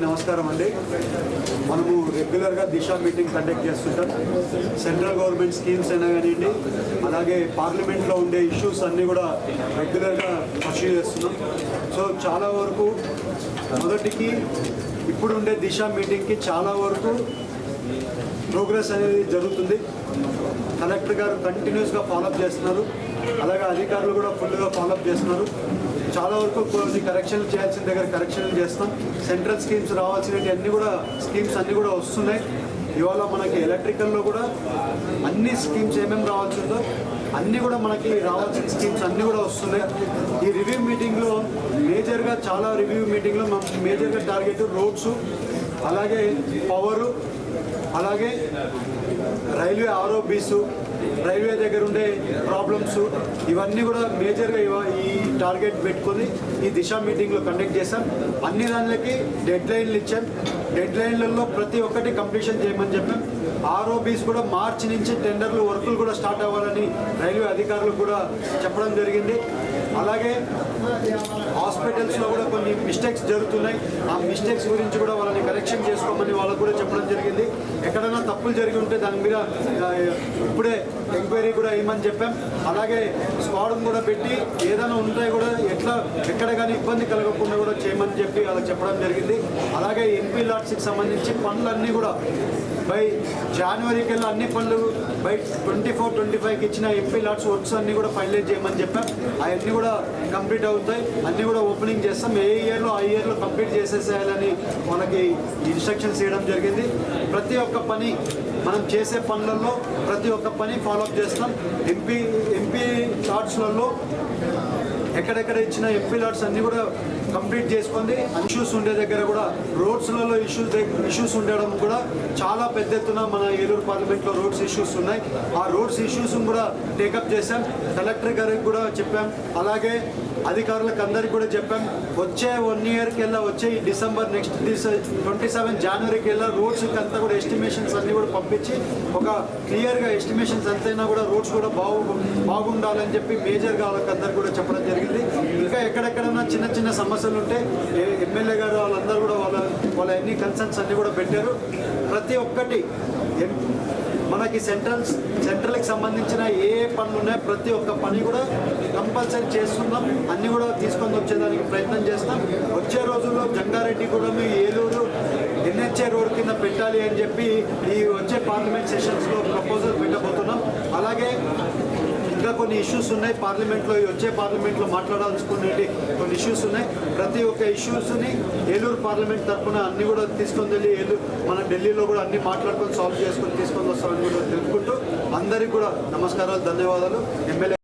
నమస్కారం అండి. మనము రెగ్యులర్గా దిశ మీటింగ్ కండక్ట్ చేస్తుంటాం. సెంట్రల్ గవర్నమెంట్ స్కీమ్స్ అయినా కానివ్వండి, అలాగే పార్లమెంట్లో ఉండే ఇష్యూస్ అన్నీ కూడా రెగ్యులర్గా పర్సూ చేస్తున్నాం. సో చాలా వరకు మొదటికి ఇప్పుడు ఉండే దిశ మీటింగ్కి చాలా వరకు ప్రోగ్రెస్ అనేది జరుగుతుంది. కలెక్టర్ గారు కంటిన్యూస్గా ఫాలోఅప్ చేస్తున్నారు, అలాగే అధికారులు కూడా ఫుల్గా ఫాలోఅప్ చేస్తున్నారు. చాలా వరకు కొన్ని కరెక్షన్లు చేయాల్సిన దగ్గర కరెక్షన్లు చేస్తాం. సెంట్రల్ స్కీమ్స్ రావాల్సినవి స్కీమ్స్ అన్నీ కూడా వస్తున్నాయి. ఇవాళ మనకి ఎలక్ట్రికల్లో కూడా అన్ని స్కీమ్స్ ఏమేమి రావాల్సి ఉందో అన్నీ కూడా మనకి రావాల్సిన స్కీమ్స్ అన్నీ కూడా వస్తున్నాయి. ఈ రివ్యూ మీటింగ్లో మేజర్గా చాలా రివ్యూ మీటింగ్లో మేజర్గా టార్గెట్ రోడ్స్, అలాగే పవరు, అలాగే రైల్వే ఆర్ఓబీస్, రైల్వే దగ్గర ఉండే ప్రాబ్లమ్స్, ఇవన్నీ కూడా మేజర్గా ఈ టార్గెట్ పెట్టుకొని ఈ దిశ మీటింగ్లో కండక్ట్ చేశాం. అన్ని దానికి డెడ్ లైన్లు ఇచ్చాం. డెడ్ లైన్లలో ప్రతి ఒక్కటి కంప్లీషన్ చేయమని చెప్పాం. ఆర్ఓబీస్ కూడా మార్చి నుంచి టెండర్లు వర్కులు కూడా స్టార్ట్ అవ్వాలని రైల్వే అధికారులకు కూడా చెప్పడం జరిగింది. అలాగే హాస్పిటల్స్లో కూడా కొన్ని మిస్టేక్స్ జరుగుతున్నాయి. ఆ మిస్టేక్స్ గురించి కూడా వాళ్ళని కరెక్షన్ చేసుకోమని వాళ్ళకు కూడా చెప్పడం జరిగింది. ఎక్కడైనా తప్పులు జరిగి ఉంటే దాని మీద ఇప్పుడే ఎంక్వైరీ కూడా ఇవ్వమని చెప్పాం. అలాగే స్క్వాడ్ని కూడా పెట్టి ఏదైనా ఉంటాయి కూడా ఎక్కడ కానీ ఇబ్బంది కలగకుండా కూడా చేయమని చెప్పి వాళ్ళకి చెప్పడం జరిగింది. అలాగే ఎంపీ లాట్స్కి సంబంధించి పనులన్నీ కూడా బై జనవరికి వెళ్ళి అన్ని పనులు బై 24-25కి ఇచ్చిన ఎంపీ లాట్స్ వర్క్స్ అన్నీ కూడా ఫైనలైజ్ చేయమని చెప్పాం. అవన్నీ కూడా కంప్లీట్ అవుతాయి, అన్నీ కూడా ఓపెనింగ్ చేస్తాం. ఏ ఇయర్లో ఆ ఇయర్లో కంప్లీట్ చేసేసేయాలని వాళ్ళకి ఇన్స్ట్రక్షన్స్ ఇవ్వడం జరిగింది. ప్రతి ఒక్క పని మనం చేసే పనులలో ప్రతి ఒక్క పని ఫాలోఅప్ చేస్తాం. ఎంపీ లాట్స్లలో ఎక్కడెక్కడ ఇచ్చిన ఎంపీ లాట్స్ అన్నీ కూడా కంప్లీట్ చేసుకుంది. ఇష్యూస్ ఉండే దగ్గర కూడా రోడ్స్లలో ఇష్యూస్ ఉండడం కూడా చాలా పెద్ద ఎత్తున మన ఏలూరు పార్లమెంట్లో రోడ్స్ ఇష్యూస్ ఉన్నాయి. ఆ రోడ్స్ ఇష్యూస్ కూడా టేకప్ చేశాం. కలెక్టర్ గారికి కూడా చెప్పాం, అలాగే అధికారులకు అందరికీ కూడా చెప్పాం. వచ్చే 1 ఇయర్కి వెళ్ళా వచ్చే ఈ డిసెంబర్ నెక్స్ట్ 27 జనవరికి వెళ్ళా రోడ్స్కి అంతా కూడా ఎస్టిమేషన్స్ అన్నీ కూడా పంపించి ఒక క్లియర్గా ఎస్టిమేషన్స్ ఎంతైనా కూడా రోడ్స్ కూడా బాగుండాలని చెప్పి మేజర్గా వాళ్ళకి అందరికీ కూడా చెప్పడం జరిగింది. ఇంకా ఎక్కడెక్కడన్నా చిన్న చిన్న సమస్యలు ఉంటే ఎమ్మెల్యే గారు వాళ్ళందరూ కూడా వాళ్ళ అన్ని కన్సర్న్స్ అన్నీ కూడా పెట్టారు. ప్రతి ఒక్కటి మనకి సెంట్రల్కి సంబంధించిన ఏ పనులు ఉన్నాయో ప్రతి ఒక్క పని కూడా కంపల్సరీ చేస్తున్నాం. అన్నీ కూడా తీసుకొని వచ్చేదానికి ప్రయత్నం చేస్తాం. వచ్చే రోజుల్లో జంగారెడ్డి కూడా ఏలూరు NHA రోడ్ కింద పెట్టాలి అని చెప్పి ఈ వచ్చే పార్లమెంట్ సెషన్స్లో ప్రపోజల్ పెట్టబోతున్నాం. అలాగే ఇంకా కొన్ని ఇష్యూస్ ఉన్నాయి పార్లమెంట్లో, వచ్చే పార్లమెంట్లో మాట్లాడాల్సుకునే కొన్ని ఇష్యూస్ ఉన్నాయి. ప్రతి ఒక్క ఇష్యూస్ని ఏలూరు పార్లమెంట్ తరఫున అన్నీ కూడా తీసుకొని వెళ్ళి మన ఢిల్లీలో కూడా అన్ని మాట్లాడుకొని సాల్వ్ చేసుకొని తీసుకొని వస్తామని కూడా తెలుపుకుంటూ అందరికీ కూడా నమస్కారాలు, ధన్యవాదాలు. ఎమ్మెల్యే